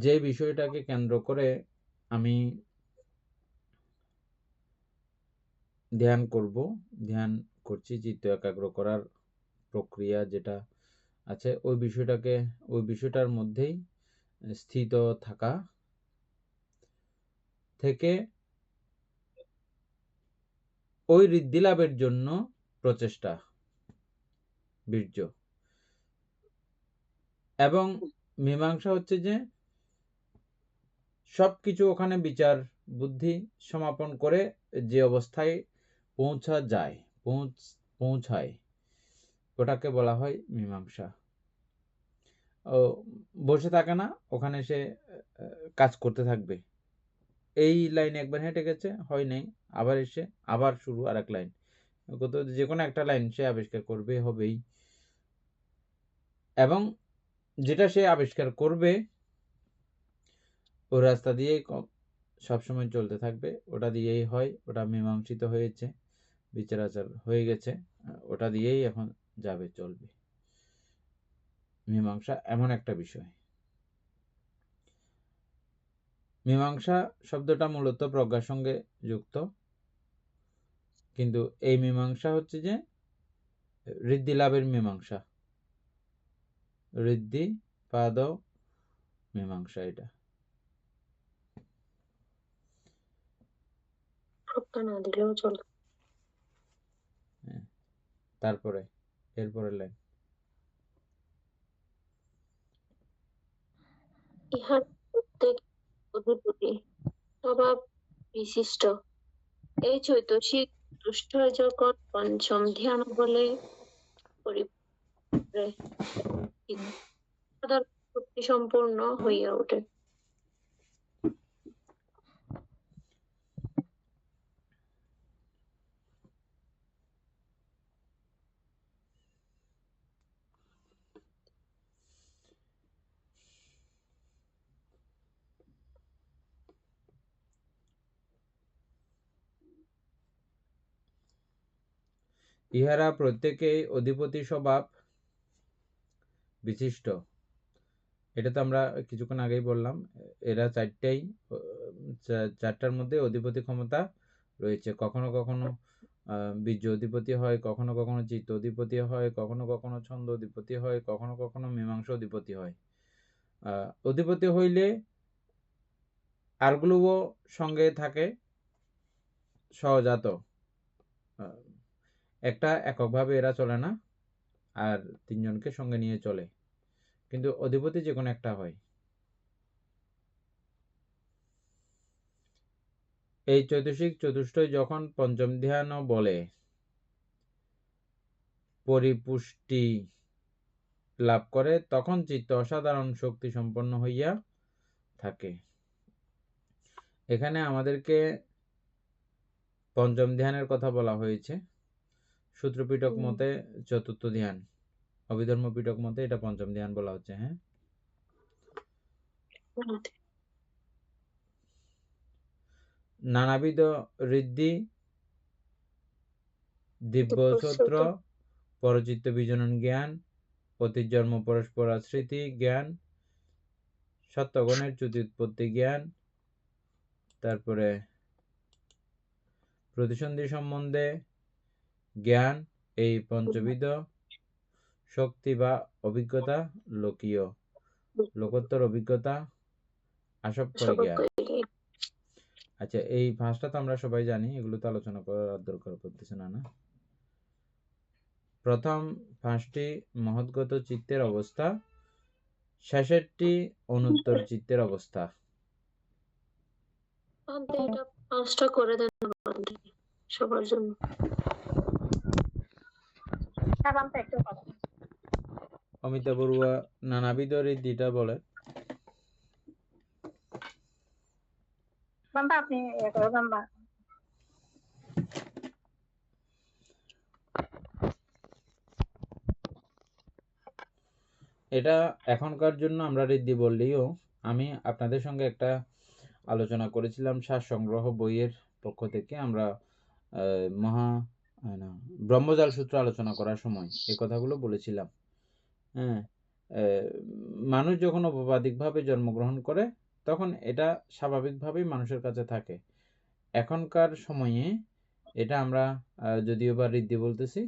যে বিষয়টাকে কেন্দ্র করে আমি ধ্যান করছি, চিত্ত একাগ্র করার প্রক্রিয়া যেটা আছে ওই বিষয়টার মধ্যেই স্থিত থাকা থেকে ওই ঋদ্ধি লাভের জন্য প্রচেষ্টা, বীর্য। এবং মীমাংসা হচ্ছে যে সবকিছু ওখানে বিচার বুদ্ধি সমাপন করে যে অবস্থায় পৌঁছায় ওটাকে বলা হয় মীমাংসা। ও বসে থাকে না, ওখানে সে কাজ করতে থাকবে। এই লাইনে একবার হেঁটে গেছে, হয় নাই, আবার এসে আবার শুরু আর এক লাইন, যে কোনো একটা লাইন সে আবিষ্কার করবে, হবেই। এবং যেটা সে আবিষ্কার করবে ওই রাস্তা দিয়েই সবসময় চলতে থাকবে, ওটা দিয়েই হয়, ওটা মীমাংসিত হয়েছে, বিচার আচার হয়ে গেছে, ওটা দিয়েই এখন যাবে, চলবে। মীমাংসা এমন একটা বিষয়। মীমাংসা শব্দটা মূলত প্রজ্ঞার সঙ্গে যুক্ত, কিন্তু এই মীমাংসা হচ্ছে যে ঋদ্ধি লাভের মীমাংসা, ঋদ্ধি পাদ মীমাংসা। এটা না দিলেও চলে। তারপরে এরপরের লাইন, ইহার প্রত্যেক অধিপতি স্বভাব বিশিষ্ট এই চৈতসিক দুষ্ট যখন পঞ্চম ধ্যান বলে শক্তি সম্পূর্ণ হইয়া ওঠে। ইহারা প্রত্যেকেই অধিপতি স্বভাব বিশিষ্ট। এটা তো আমরা কিছুক্ষণ আগেই বললাম, এরা চারটার মধ্যে অধিপতি ক্ষমতা রয়েছে। কখনো কখনো বীর্য অধিপতি হয়, কখনো কখনো চিত্ত অধিপতি হয়, কখনো কখনো ছন্দ অধিপতি হয়, কখনো কখনো মীমাংসা অধিপতি হয়। অধিপতি হইলে আরগুলোও সঙ্গে থাকে, সহজাত, একটা এককভাবে এরা চলে না, আর তিনজনকে সঙ্গে নিয়ে চলে, কিন্তু অধিপতি যে কোনো একটা হয়। এই চৈতসিক চতুষ্টয় যখন পঞ্চম ধ্যান বলে পরিপুষ্টি লাভ করে, তখন চিত্ত অসাধারণ শক্তি সম্পন্ন হইয়া থাকে। এখানে আমাদেরকে পঞ্চম ধ্যানের কথা বলা হয়েছে। সূত্রপিটক মতে চতুর্থ ধ্যান, অভিধর্ম পিটক মতে এটা পঞ্চম ধ্যান বলা হচ্ছে। হ্যাঁ, নানাবিধ ঋদ্ধি, দিব্য সূত্র, পরচিত্ত বিজনন জ্ঞান, অতিজন্ম পরস্পর স্মৃতি জ্ঞান, সত্যগণের চ্যুতি জ্ঞান, তারপরে প্রতিসন্ধি সম্বন্ধে জ্ঞান, এই পঞ্চবিধ শক্তি বা অভিজ্ঞতা লোকোত্তর অভিজ্ঞতা, আসক্কর জ্ঞান। আচ্ছা, এই পাঁচটা তো আমরা সবাই জানি, এগুলো তো আলোচনা করার দরকার পড়তেছে না। প্রথম পাঁচটি মহৎগত চিত্তের অবস্থা, শেষেরটি অনুত্তর চিত্তের অবস্থা। পাঁচটা করে দেন সবার জন্য। অমিতা বড়ুয়া নানাবিধ ঋদ্ধিটা বলে। আপনি এটা এখনকার জন্য আমরা ঋদ্ধি বললেও, আমি আপনাদের সঙ্গে একটা আলোচনা করেছিলাম সার সংগ্রহ বইয়ের পক্ষ থেকে, আমরা ব্রহ্মজাল সূত্র আলোচনা করার সময় এই কথাগুলো বলেছিলাম। হ্যাঁ, মানুষ যখন অবাধিকভাবে জন্মগ্রহণ করে তখন এটা স্বাভাবিকভাবেই মানুষের কাছে থাকে। এখনকার সময়ে এটা আমরা যদিও বা ঋদ্ধি বলতেছি,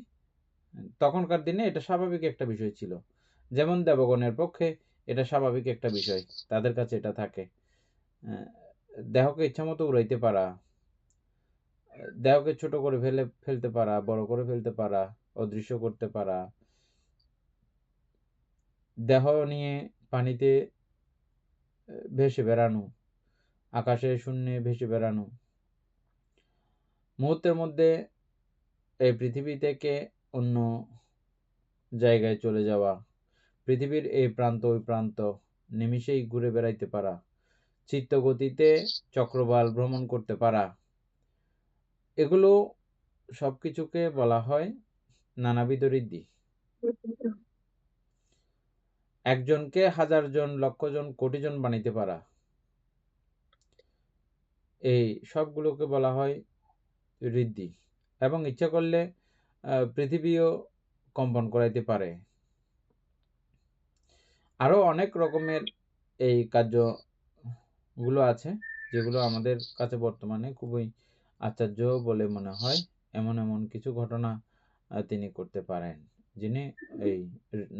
তখনকার দিনে এটা স্বাভাবিক একটা বিষয় ছিল। যেমন দেবগণের পক্ষে এটা স্বাভাবিক একটা বিষয়, তাদের কাছে এটা থাকে। দেহকে ইচ্ছামতো উড়াইতে পারা, দেহকে ছোট করে ফেলতে পারা, বড় করে ফেলতে পারা, অদৃশ্য করতে পারা, দেহ নিয়ে পানিতে ভেসে বেড়ানো, আকাশে শূন্যে ভেসে বেড়ানো, মুহূর্তের মধ্যে এই পৃথিবী থেকে অন্য জায়গায় চলে যাওয়া, পৃথিবীর এই প্রান্ত ওই প্রান্ত নিমিষেই ঘুরে বেড়াইতে পারা, চিত্তগতিতে চক্রবাল ভ্রমণ করতে পারা, এগুলো সবকিছুকে বলা হয় নানাবিধ ঋদ্ধি। একজনকে হাজার জন, লক্ষ জন, কোটি জন বানাইতে পারা, এই সবগুলোকে বলা হয় ঋদ্ধি। এবং ইচ্ছা করলে পৃথিবীও কম্পন করাইতে পারে। আরও অনেক রকমের এই কার্যগুলো আছে যেগুলো আমাদের কাছে বর্তমানে খুবই আশ্চর্য বলে মনে হয়। এমন এমন কিছু ঘটনা তিনি করতে পারেন, যিনি এই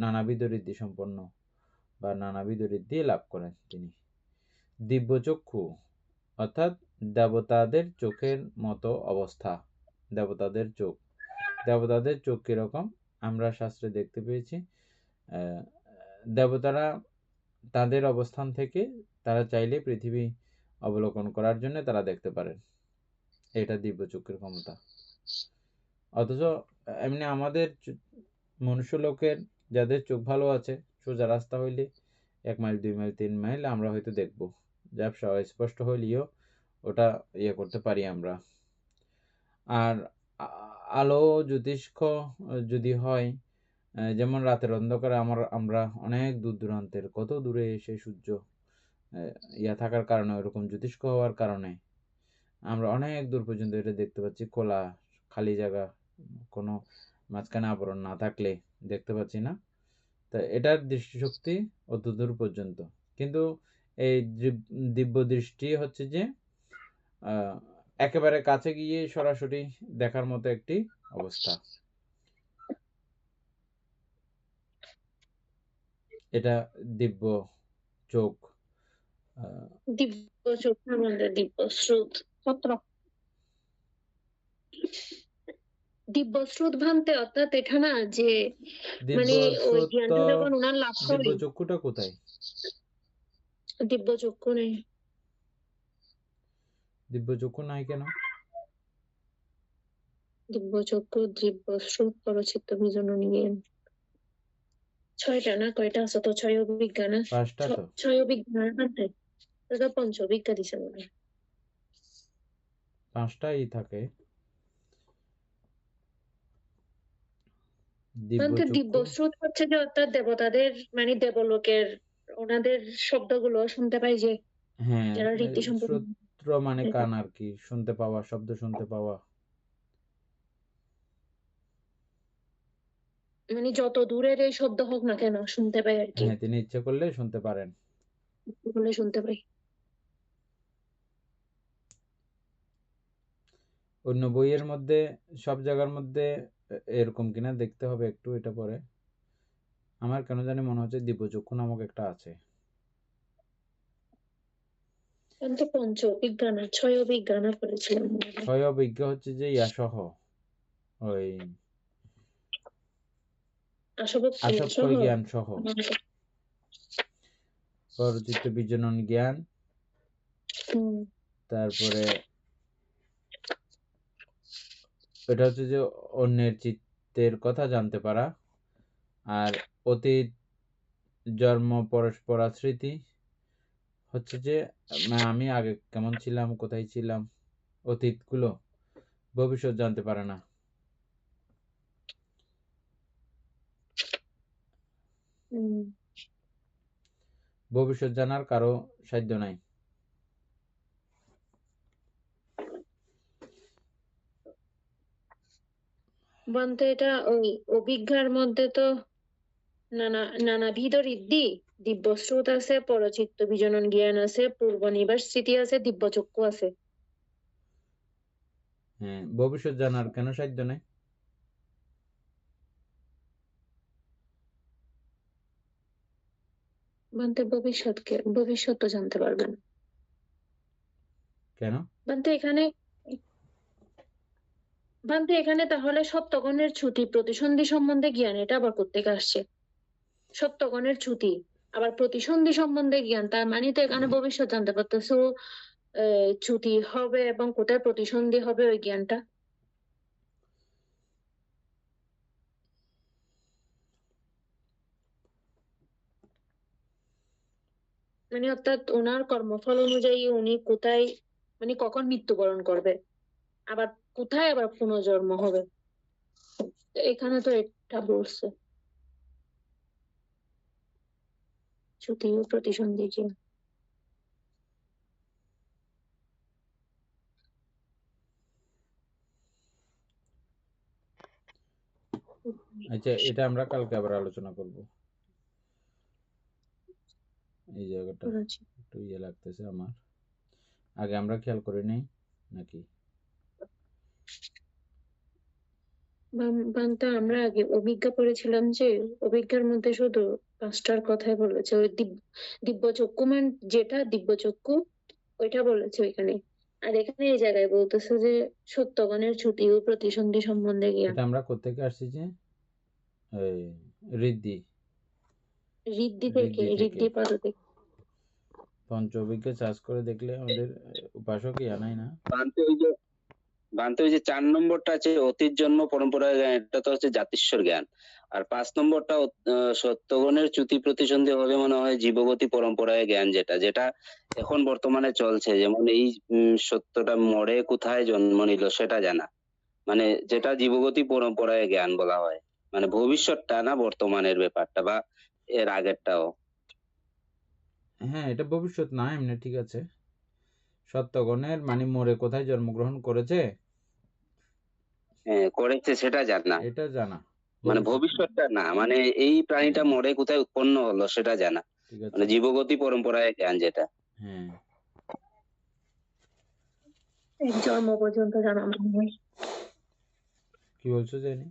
নানাবিধ ঋদ্ধি সম্পন্ন বা নানাবিধ ঋদ্ধি লাভ করেন। তিনি দিব্যচক্ষু অর্থাৎ দেবতাদের চোখের মতো অবস্থা। দেবতাদের চোখ, দেবতাদের চোখ কীরকম আমরা শাস্ত্রে দেখতে পেয়েছি। দেবতারা তাদের অবস্থান থেকে তারা চাইলে পৃথিবী অবলোকন করার জন্য তারা দেখতে পারেন। এটা দিব্যচক্ষুর ক্ষমতা। অথচ এমনি আমাদের মনুষ্য লোকের যাদের চোখ ভালো আছে, সোজা রাস্তা হইলে 1 মাইল 2 মাইল 3 মাইল আমরা হয়তো দেখব, ঝাপসা স্পষ্ট হইলেও ওটা করতে পারি আমরা। আর আলো জ্যোতিষ্ক যদি হয়, যেমন রাতের অন্ধকারে আমরা অনেক দূর দূরান্তের, কত দূরে এসে সূর্য থাকার কারণে, ওরকম জ্যোতিষ্ক হওয়ার কারণে আমরা অনেক দূর পর্যন্ত এটা দেখতে পাচ্ছি। খোলা খালি জায়গা, কোনো মাঝখানে আবরণ না থাকলে দেখতে পাচ্ছি না। তো এটার দৃষ্টিশক্তি অত দূর পর্যন্ত। কিন্তু এই দিব্য দৃষ্টি হচ্ছে যে একেবারে কাছে গিয়ে সরাসরি দেখার মতো একটি অবস্থা। এটা দিব্য চোখ। দিব্য চোখ আমাদের দিব্য শ্রুত দিব্য শ্রুত ভান্তে, অর্থাৎ এটা না যে মানে ওই জ্ঞানটা যখন ওনার লাভ দিব্য করে। চক্ষুটা কোথায়? দিব্য চক্ষু নেই। দিব্য চক্ষু নাই কেন? দিব্য চক্ষু, দিব্য শ্রুত, পরচিত্ত বিজন জ্ঞান, 6টা না কয়টা আছে তো? 6 অভিজ্ঞা না? 5টা তো। 6 অভিজ্ঞার মধ্যে এটা পঞ্চ অভিজ্ঞা দিছে মনে হয়। 5টাই থাকে। দিব্য শ্রুত হচ্ছে যে অর্থাৎ দেবতাদের মানে দেবলোকের ওনাদের শব্দগুলো শুনতে পাই যে, হ্যাঁ, যারা রীতি সম্পন্ন। শ্রোত্র মানে কান আর কি, শুনতে পাওয়া, শব্দ শুনতে পাওয়া। মানে যত দূরের এই শব্দ হোক না কেন শুনতে পাই আর কি। হ্যাঁ, তিনি ইচ্ছে করলে শুনতে পারেন। বলে শুনতে পাই। অন্য বইয়ের মধ্যে সব জায়গার মধ্যে এরকম কিনা দেখতে হবে একটু, এটা পরে। আমার কেন জানি মনে হচ্ছে দিব্যচক্ষু নামক একটা আছে। কিন্তু পঞ্চ অভিজ্ঞা না, 6 অভিজ্ঞা না করেছিলাম। 6 অভিজ্ঞ হচ্ছে যে ইয়াসহ, ওই আসক্ষয় জ্ঞান সহ, পরচিত্ত বিজনন জ্ঞান, তারপরে এটা হচ্ছে যে অন্যের চিত্তের কথা জানতে পারা, আর অতীত জন্ম পরস্পরা স্মৃতি হচ্ছে যে আমি আগে কেমন ছিলাম, কোথায় ছিলাম, অতীতগুলো, ভবিষ্যৎ জানতে পারে না। ভবিষ্যৎ জানার কারো সাধ্য নাই। বলতে এটা ওই অভিজ্ঞার মধ্যে তো নানাবিধ ঋদ্ধি, দিব্যশ্রুত আছে, পরচিত্ত বিজনন জ্ঞান আছে, পূর্ব নিবাস স্মৃতি আছে, দিব্যচক্ষু আছে। হ্যাঁ, ভবিষ্যৎ জানার কেন সাধ্য নেই? বান্তে ভবিষ্যৎ তো জানতে পারবেন। কেন? বান্তে এখানে তাহলে সপ্তগণের ছুটি প্রতিসন্ধি সম্বন্ধে জ্ঞান, এটা আবার কোত্থেকে আসছে? সপ্তগণের ছুটি আবার প্রতিসন্ধি সম্বন্ধে জ্ঞান, তার মানে তো এখানে ভবিষ্যৎ জানতে পারতেছো। ছুটি হবে এবং কোথায় প্রতিসন্ধি হবে ওই জ্ঞানটা। মানে অর্থাৎ ওনার কর্মফল অনুযায়ী উনি কোথায়, মানে কখন মৃত্যুবরণ করবে, আবার কোথায় আবার পুনর্জন্ম হবে, তো এখানে তো এটা বলছে ছুটি ও প্রতিসন্ধি জ্ঞান। আচ্ছা, এটা আমরা কালকে আবার আলোচনা করব। এই জায়গাটা আচ্ছা। একটু ইয়ে লাগতেছে আমার, আগে আমরা খেয়াল করি নাই নাকি? বান্তা আমরা আগে অভিজ্ঞা পড়েছিলাম যে অভিজ্ঞার মধ্যে শুধু পাঁচটার কথাই বলেছে, ওই দিব্যচক্ষু যেটা দিব্যচক্ষু ওইটা বলেছে ওইখানে। আর এখানে এই জায়গায় বলতেছে যে সত্যগণের ছুটি ও প্রতিসন্ধি সম্বন্ধে জ্ঞান। এটা আমরা কোত্থেকে আসছি যে এই ঋদ্ধি ঋদ্ধি থেকে, থেকে ঋদ্ধি পাদ থেকে। পঞ্চ অভিজ্ঞ চাষ করে দেখলে আমাদের উপাসক আনাই না। বান্তে ওই যে 4 নম্বরটা আছে অতীত জন্ম পরম্পরা জ্ঞান, এটা তো হচ্ছে জাতিস্বর জ্ঞান। আর 5 নম্বরটা সত্যগণের চ্যুতি প্রতিসন্ধি হবে মনে হয় জীবগতি পরম্পরায় জ্ঞান, যেটা এখন বর্তমানে চলছে। যেমন এই সত্যটা মরে কোথায় জন্ম নিল সেটা জানা, মানে যেটা জীবগতি পরম্পরায় জ্ঞান বলা হয়, মানে ভবিষ্যৎটা না বর্তমানের ব্যাপারটা বা এর আগেরটাও। হ্যাঁ, এটা ভবিষ্যৎ না, এমনি ঠিক আছে। সত্যগণের মানে মরে কোথায় জন্মগ্রহণ করেছে, হ্যাঁ করেছে সেটা জানা, এটা জানা, মানে ভবিষ্যৎ না। ভবিষ্যৎটা না, মানে এই প্রাণীটা মরে কোথায় উৎপন্ন হলো সেটা জানা, ঠিক মানে আছে। জীবগতি পরম্পরায় জ্ঞান যেটা। হ্যাঁ, এক জন্ম পর্যন্ত জানা মনে হয়। কি বলছো জানি?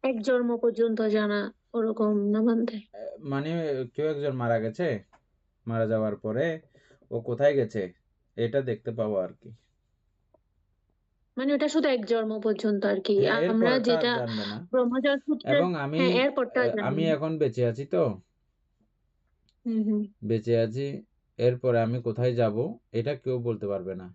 এক জন্ম পর্যন্ত জানা ওরকম না বান্তে? মানে কেউ একজন মারা গেছে, মারা যাওয়ার পরে ও কোথায় গেছে এটা দেখতে পাবো আর কি। মানে ওটা শুধু এক জন্ম পর্যন্ত আর কি, হ্যাঁ, এর আমরা পরেরটা আর যেটা জানবে না। ব্রহ্মচার সূত্রে। এবং আমি হ্যাঁ, এরপরটা জানি। আমি এখন বেঁচে আছি তো, হুম। বেঁচে আছি, এরপরে আমি কোথায় যাব এটা কেউ বলতে পারবে না।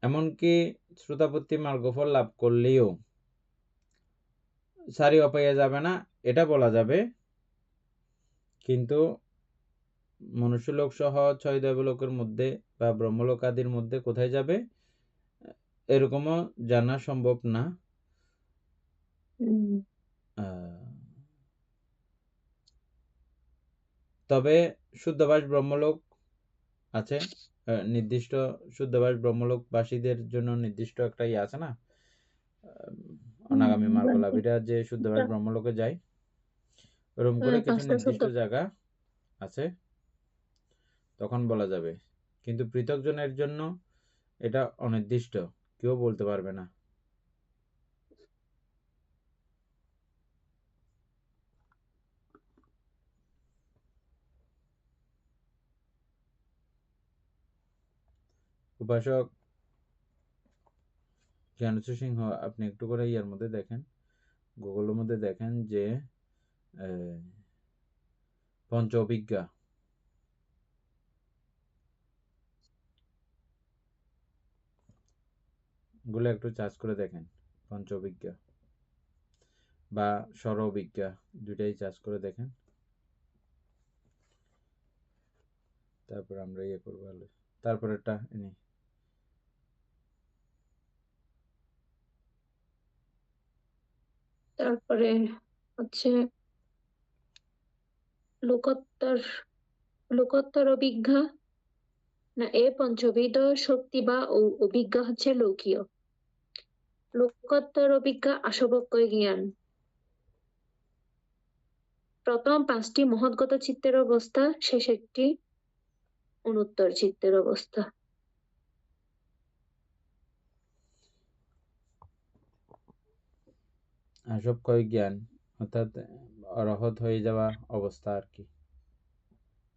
এমনকি শ্রোতাপত্তি মার্গফল লাভ করলেও সারি অপাইয়া যাবে না এটা বলা যাবে, কিন্তু মনুষ্যলোক সহ 6 দেবলোকের মধ্যে বা ব্রহ্মলোক আদির মধ্যে কোথায় যাবে এরকমও জানা সম্ভব না। তবে শুদ্ধবাস ব্রহ্মলোক আছে, নির্দিষ্ট শুদ্ধবাস ব্রহ্মলোকবাসীদের জন্য নির্দিষ্ট একটা ইয়ে আছে না, অনাগামী মার্গলাভীরা যে শুদ্ধবাস ব্রহ্মলোকে যায়, ওরকম করে কিছু নির্দিষ্ট জায়গা আছে, তখন বলা যাবে। কিন্তু পৃথকজনের জন্য এটা অনির্দিষ্ট, কেউ বলতে পারবে না। উপাসক জ্ঞানেশ্বর সিংহ, আপনি একটু করে ইয়ার মধ্যে দেখেন, গুগলের মধ্যে দেখেন যে পঞ্চ অভিজ্ঞা, গুলো একটু চার্জ করে দেখেন, পঞ্চ অভিজ্ঞা বা স্বর অভিজ্ঞা দুইটাই চার্জ করে দেখেন, তারপর আমরা ইয়ে করবো। তারপর একটা তারপরে হচ্ছে লোকোত্তর অভিজ্ঞা না, এ পঞ্চবিধ শক্তি বা অভিজ্ঞা হচ্ছে লৌকীয়। লোকোত্তর অভিজ্ঞা আসবক্কয় জ্ঞান। প্রথম 5টি মহৎগত চিত্তের অবস্থা, শেষেরটি অনুত্তর চিত্তের অবস্থা। আসবক্ষয় জ্ঞান অর্থাৎ অরহত হয়ে যাওয়া অবস্থা আর কি।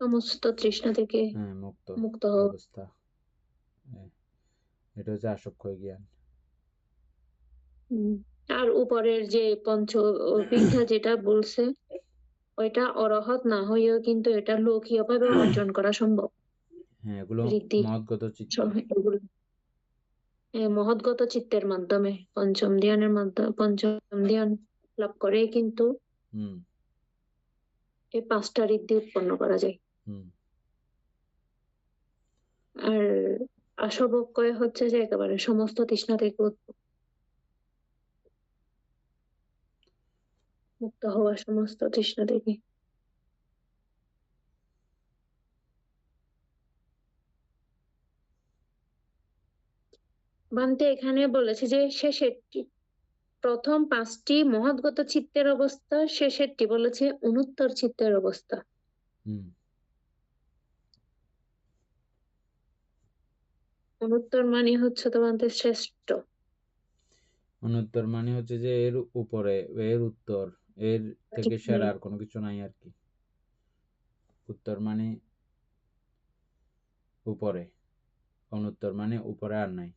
সমস্ত তৃষ্ণা থেকে হ্যাঁ, মুক্ত মুক্ত হওয়া। অবস্থা। হ্যাঁ, এটা হচ্ছে আসবক্ষয় জ্ঞান। আর উপরের যে পঞ্চ অভিজ্ঞা যেটা বলছে, ওইটা অরহত না হয়েও কিন্তু এটা লৌকিক ভাবে অর্জন করা সম্ভব। হ্যাঁ, এগুলো ঋদ্ধি মহৎগত চিত্ত। এগুলো মহৎগত চিত্তের মাধ্যমে পঞ্চম ধ্যান লাভ করে কিন্তু হুম এই 5টা ঋদ্ধি উৎপন্ন করা যায়। হুম আর আসবক্ষয় হচ্ছে যে একেবারে সমস্ত তৃষ্ণা থেকে মুক্ত হওয়া, সমস্ত তৃষ্ণা থেকে। বান্তে এখানে বলেছে যে শেষেরটি প্রথম 5টি মহৎগত চিত্তের অবস্থা, শেষেরটি বলেছে অনুত্তর চিত্তের অবস্থা। হুম অনুত্তর মানে হচ্ছে তোমাদের শ্রেষ্ঠ। অনুত্তর মানে হচ্ছে যে এর উপরে, এর উত্তর, এর থেকে সেরা আর কোনো কিছু নাই আর কি। উত্তর মানে উপরে, অনুত্তর মানে উপরে আর নাই।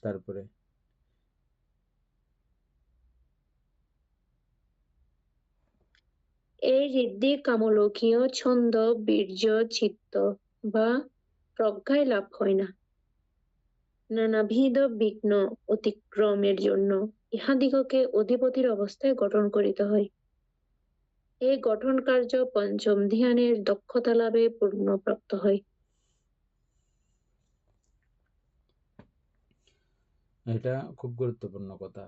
তারপরে এই ঋদ্ধি কামলোকীয় ছন্দ, বীর্য, চিত্ত বা প্রজ্ঞায় লাভ হয় না। নানাবিধ বিঘ্ন অতিক্রমের জন্য ইহাদিগকে অধিপতির অবস্থায় গঠন করিতে হয়। এই গঠন কার্য পঞ্চম ধ্যানের দক্ষতা লাভে পূর্ণপ্রাপ্ত হয়। এটা খুব গুরুত্বপূর্ণ কথা।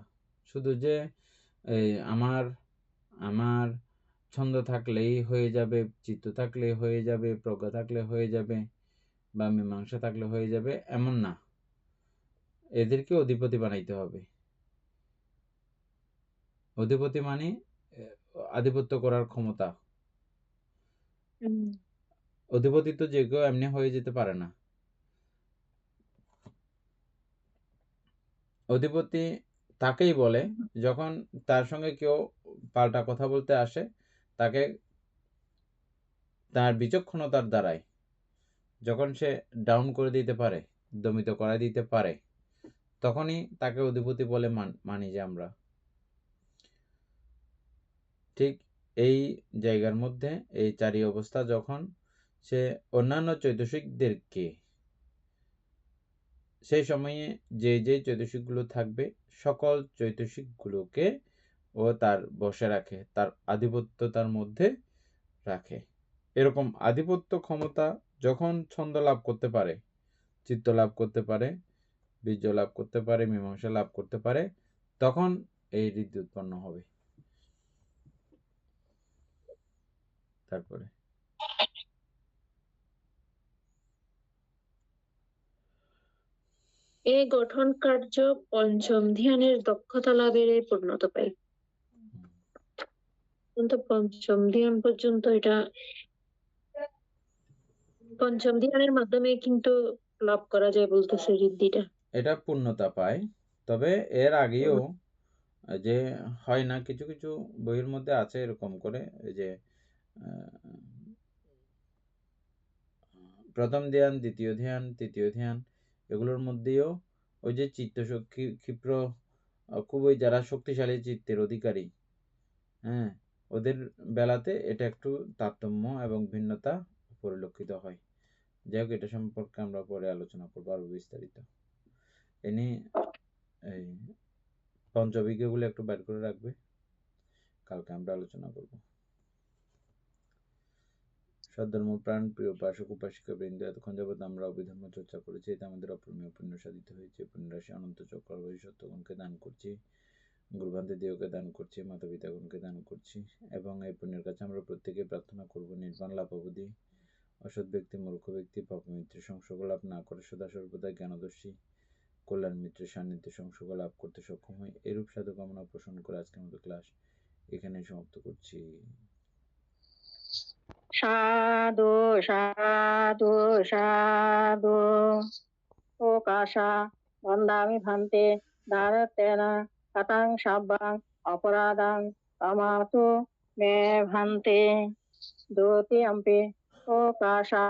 শুধু যে এই আমার আমার ছন্দ থাকলেই হয়ে যাবে, চিত্ত থাকলেই হয়ে যাবে, প্রজ্ঞা থাকলে হয়ে যাবে, বা মীমাংসা থাকলে হয়ে যাবে, এমন না। এদেরকে অধিপতি বানাইতে হবে। অধিপতি মানে আধিপত্য করার ক্ষমতা। অধিপতি তো যে কেউ এমনি হয়ে যেতে পারে না। অধিপতি তাকেই বলে যখন তার সঙ্গে কেউ পাল্টা কথা বলতে আসে, তাকে তার বিচক্ষণতার দ্বারাই যখন সে ডাউন করে দিতে পারে, দমিত করে দিতে পারে, তখনই তাকে অধিপতি বলে মানি যে আমরা। ঠিক এই জায়গার মধ্যে এই চারি অবস্থা যখন সে অন্যান্য চৈতসিকদেরকে, সেই সময়ে যে যে চৈতসিকগুলো থাকবে সকল চৈতসিকগুলোকে ও তার বশে রাখে, তার আধিপত্যতার মধ্যে রাখে। এরকম আধিপত্য ক্ষমতা যখন ছন্দ লাভ করতে পারে, চিত্ত লাভ করতে পারে, বীর্য লাভ করতে পারে, মীমাংসা লাভ করতে পারে, তখন এই ঋদ্ধি উৎপন্ন হবে। তারপরে এই গঠন কার্য পঞ্চম ধ্যানের দক্ষতা লাভের পরিণত পায়। কিন্তু পঞ্চম ধ্যান পর্যন্ত এটা পঞ্চম ধ্যানের মাধ্যমে কিন্তু লাভ করা যায় বলতেছে ঋদ্ধিটা। এটা পূর্ণতা পায়। তবে এর আগেও যে হয় না, কিছু কিছু বইয়ের মধ্যে আছে এরকম করে যে প্রথম ধ্যান, দ্বিতীয় ধ্যান, তৃতীয় ধ্যান, এগুলোর মধ্যেও ওই যে চিত্ত ক্ষিপ্র খুবই যারা শক্তিশালী চিত্তের অধিকারী, হ্যাঁ, ওদের বেলাতে এটা একটু তারতম্য এবং ভিন্নতা পরিলক্ষিত হয়। যাই হোক, এটা সম্পর্কে আমরা পরে আলোচনা করবো আরো বিস্তারিত। এনে এই পঞ্চবিজ্ঞগুলো একটু বের করে রাখবে, কালকে আমরা আলোচনা করব। সদ্ধর্মপ্রাণ প্রিয় উপাসক উপাসিকা বৃন্দ, এতক্ষণ যাবৎ আমরা অভিধর্ম চর্চা করেছি, এতে আমাদের অপরিমেয় পুণ্য সাধিত হয়েছে। পুণ্যরাশি অনন্ত চক্রবর্তী সত্যগুণকে দান করছি, গুরুভান্তে দেহকে দান করছি, মাতা পিতাগণকে দান করছি, এবং এই পুণ্যের কাছে আমরা প্রত্যেকে প্রার্থনা করব নির্বাণ লাভ অবধি অসৎ ব্যক্তি, মূর্খ ব্যক্তি, পাপমিত্রের সংসর্গ লাভ না করে সদা সর্বদা জ্ঞানদর্শী কল্যাণ মিত্রের সান্নিধ্যে সংসর্গ লাভ করতে সক্ষম হয়। এরূপ সাধু কামনা পোষণ করে আজকের মতো ক্লাস এখানেই সমাপ্ত করছি। সাধু সাধু সাধু ওকাশা বন্দামি ভান্তে দারতেন কতং সাব্বাং অপরাধাং কামাতু মে ভান্তে দ্বিতীয়ম্পি ওকাশা